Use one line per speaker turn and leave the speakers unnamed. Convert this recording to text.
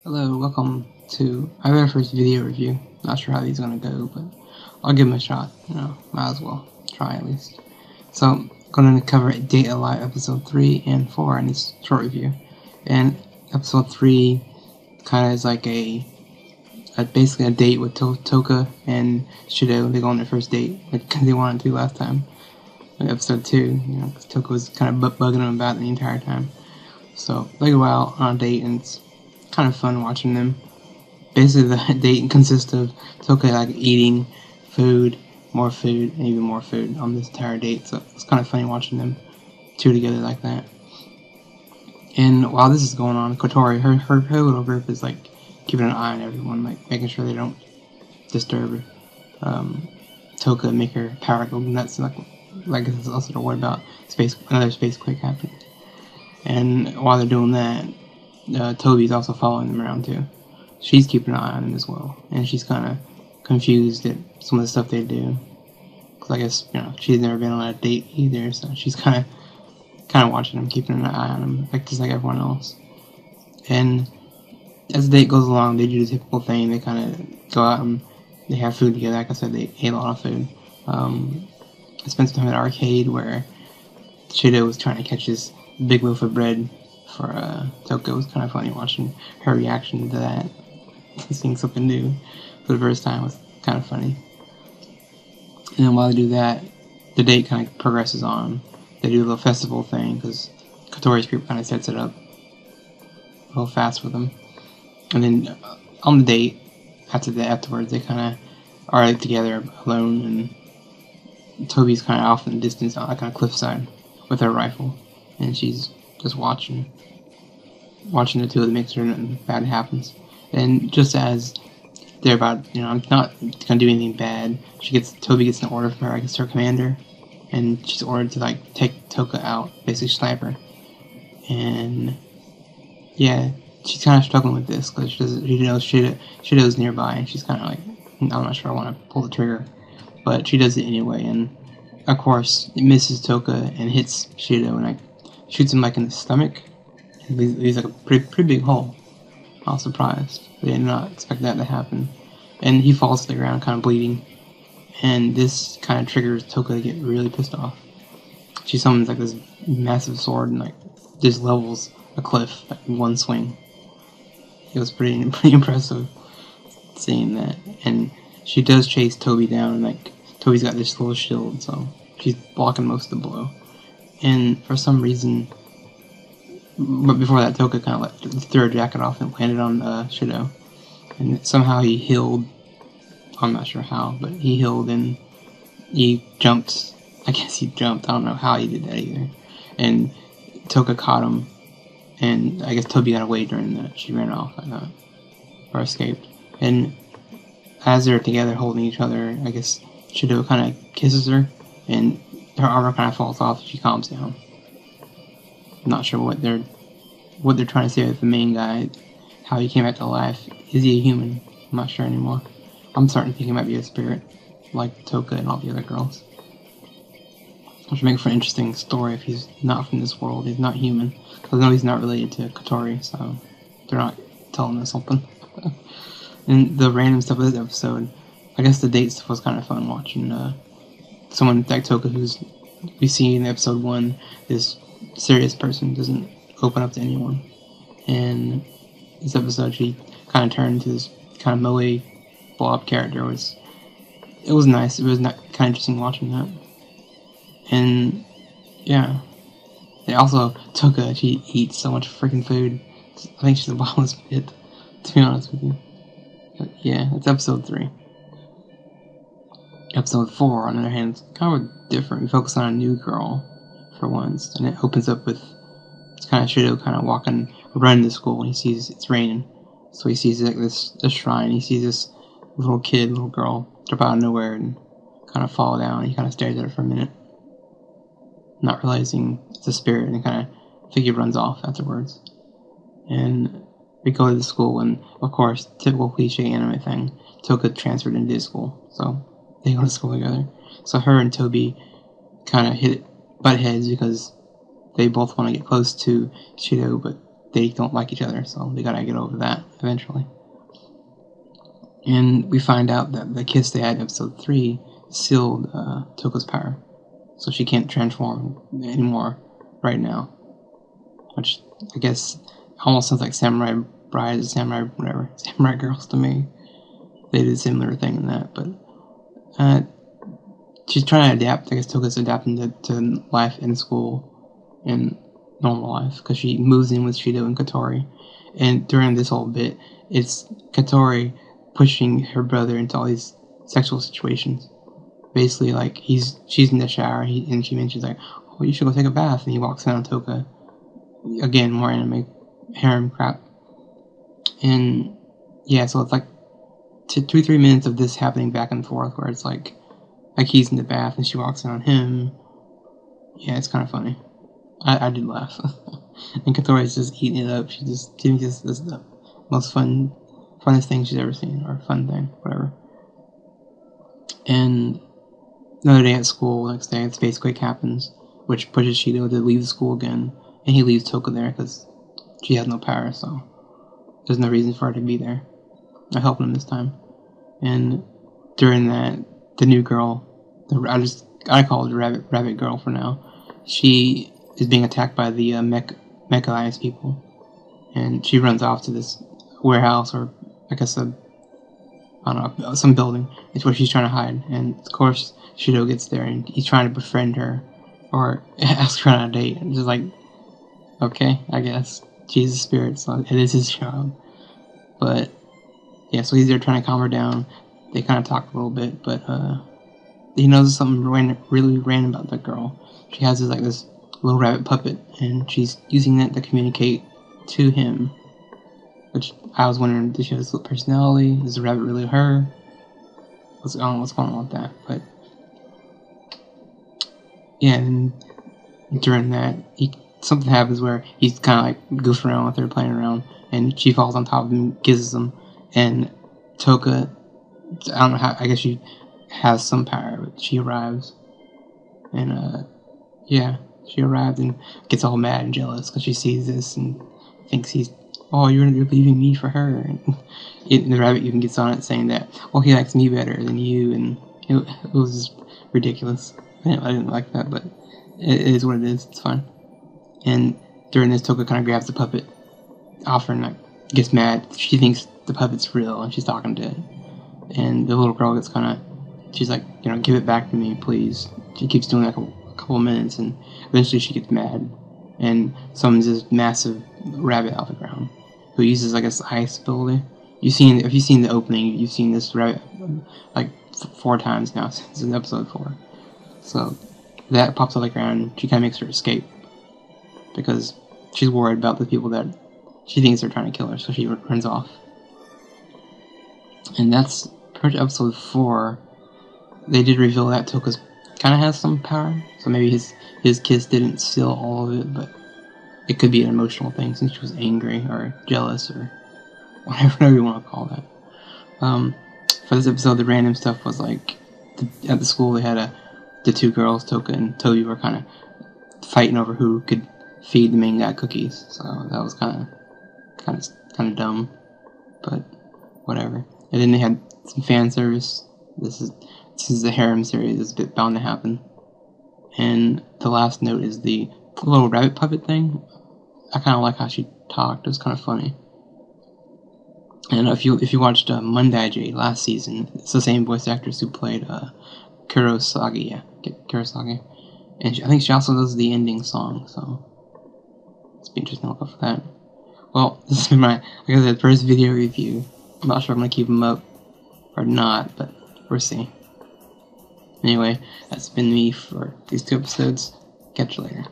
Hello, welcome to my very first video review. Not sure how these are going to go, but I'll give them a shot. Might as well try at least. So, I'm going to cover Date a Lot episode 3 and 4 in this short review. And episode 3 kind of is like basically a date with TOHKA and Shido. They go on their first date, like they wanted to last time. In episode 2, because TOHKA was kind of bugging them about the entire time. So, they go out on a date and it's kind of fun watching them. Basically, the date consists of TOHKA like eating food, more food, and even more food on this entire date. So it's kind of funny watching them two together like that. And while this is going on, Kotori, her little group is like keeping an eye on everyone, like making sure they don't disturb TOHKA, make her power go nuts, like it's also to worry about another space quake happening. And while they're doing that, Toby's also following them around too. She's keeping an eye on them as well, and she's kind of confused at some of the stuff they do. Cause I guess she's never been on a date either, so she's kind of watching them, keeping an eye on them, just like everyone else. And as the date goes along, they do the typical thing. They kind of go out and they have food together. Like I said, they ate a lot of food. I spent some time at an arcade where Shido was trying to catch this big loaf of bread for TOHKA. It was kind of funny watching her reaction to that. Seeing something new for the first time was kind of funny. And then while they do that, the date kind of progresses on. They do a little festival thing because Kotori's group kind of sets it up a little fast for them. And then on the date, afterwards, they kind of are together alone, and Toby's kind of off in the distance on that kind of cliffside with her rifle, and she's just watching the two of them make sure nothing bad happens. And just as they're about, I'm not gonna do anything bad, Toby gets an order from her, I guess her commander, and she's ordered to take TOHKA out, basically snipe her. And yeah, she's kind of struggling with this because she knows Shido's nearby, and she's kind of like, I'm not sure I want to pull the trigger, but she does it anyway. And of course, it misses TOHKA and hits Shido, and shoots him in the stomach. And leaves a pretty big hole. I was surprised. I did not expect that to happen. And he falls to the ground, kind of bleeding. And this kind of triggers TOHKA to get really pissed off. She summons this massive sword and just levels a cliff in one swing. It was pretty impressive seeing that. And she does chase Toby down, and Toby's got this little shield, so she's blocking most of the blow. And for some reason, but before that, TOHKA kind of threw her jacket off and landed on Shido. And somehow he healed. I'm not sure how, but he healed and he jumped. I guess he jumped. I don't know how he did that either. And TOHKA caught him. And I guess Toby got away during that. She ran off, I thought. Or escaped. And as they're together holding each other, I guess Shido kind of kisses her. And her armor kind of falls off. She calms down. I'm not sure what they're trying to say with the main guy, how he came back to life. Is he a human? I'm not sure anymore. I'm starting to think he might be a spirit, like TOHKA and all the other girls. Which would make for an interesting story if he's not from this world, he's not human. Because I know he's not related to Kotori, so they're not telling us something. And the random stuff of this episode, I guess the date stuff was kind of fun watching someone like TOHKA, who's we see in episode 1, this serious person doesn't open up to anyone. And this episode, she kind of turned into this kind of moe blob character. It was nice. It was kind of interesting watching that. And yeah, they also TOHKA. She eats so much freaking food. I think she's a bottomless pit, to be honest with you. But yeah, it's episode 3. Episode 4, on the other hand, is kind of different. We focus on a new girl for once, and it opens up with kind of Shido kind of running to school, and he sees it's raining. So he sees this shrine. He sees this little girl drop out of nowhere and kind of fall down. He kind of stares at her for a minute, not realizing it's a spirit, and kind of figure runs off afterwards. And we go to the school, and of course, typical cliche anime thing, TOHKA transferred into this school, so they go to school together. So her and Toby kind of butt heads because they both want to get close to Shido, but they don't like each other, so they gotta get over that eventually. And we find out that the kiss they had in episode 3 sealed TOHKA's power, so she can't transform anymore right now. Which I guess almost sounds like Samurai Brides, Samurai Girls to me. They did a similar thing in that, but she's trying to adapt. I guess TOHKA's adapting to life in school and normal life, because she moves in with Shido and Katori. And during this whole bit, it's Katori pushing her brother into all these sexual situations. Basically, like, she's in the shower, and she mentions, like, oh, you should go take a bath, and he walks in on TOHKA. Again, more anime harem crap. And yeah, so it's like 2-3 minutes of this happening back and forth, where it's like he's in the bath and she walks in on him. Yeah, it's kind of funny. I did laugh. And Katori's just eating it up. She thinks this is the most funnest thing she's ever seen, or fun thing, whatever. And another day at school, next day, a space quake happens, which pushes Shido to leave the school again, and he leaves TOHKA there because she has no power, so there's no reason for her to be there. I'm helping him this time. And during that, the new girl, I call her Rabbit Girl for now, she is being attacked by the Mechalize people, and she runs off to this warehouse, or I guess I don't know, some building. It's where she's trying to hide, and of course Shido gets there, and he's trying to befriend her, or ask her on a date, and just like, okay, I guess she's a spirit, so it is his job. But yeah, so he's there trying to calm her down. They kind of talk a little bit, but he knows something really random about that girl. She has this little rabbit puppet, and she's using that to communicate to him. Which I was wondering, does she have a split personality? Is the rabbit really her? I don't know what's going on with that, but yeah. And during that, something happens where he's kind of like goofing around with her, playing around, and she falls on top of him, kisses him, and TOHKA, I don't know how, I guess she has some power, but she arrives, and yeah, she arrived and gets all mad and jealous because she sees this and thinks oh, you're leaving me for her, and the rabbit even gets on it saying that, oh, he likes me better than you, and it was just ridiculous. I didn't like that, but it is what it is. It's fine. And during this, TOHKA kind of grabs the puppet off her and gets mad. She thinks the puppet's real, and she's talking to it. And the little girl gets she's like, give it back to me, please. She keeps doing that a couple of minutes, and eventually she gets mad and summons this massive rabbit out of the ground, who uses, I guess, ice ability. If you've seen the opening, you've seen this rabbit like 4 times now since episode 4. So that pops out of the ground, and she kind of makes her escape because she's worried about the people that she thinks are trying to kill her, so she runs off. And that's pretty much episode 4. They did reveal that TOHKA kind of has some power, so maybe his kiss didn't seal all of it, but it could be an emotional thing since she was angry or jealous or whatever you want to call that. For this episode, the random stuff was like at the school they had the 2 girls, TOHKA and Toby, were kind of fighting over who could feed the main guy cookies. So that was kind of dumb, but whatever. And then they had some fan service. This is the harem series. It's a bit bound to happen. And the last note is the little rabbit puppet thing. I kind of like how she talked. It was kind of funny. And if you watched Mondaiji last season, it's the same voice actress who played Kurosagi. Yeah, Kurosagi. And I think she also does the ending song. So it's be interesting to look up for that. Well, this has been my, like I said, first video review. I'm not sure if I'm gonna keep them up or not, but we'll see. Anyway, that's been me for these 2 episodes. Catch you later.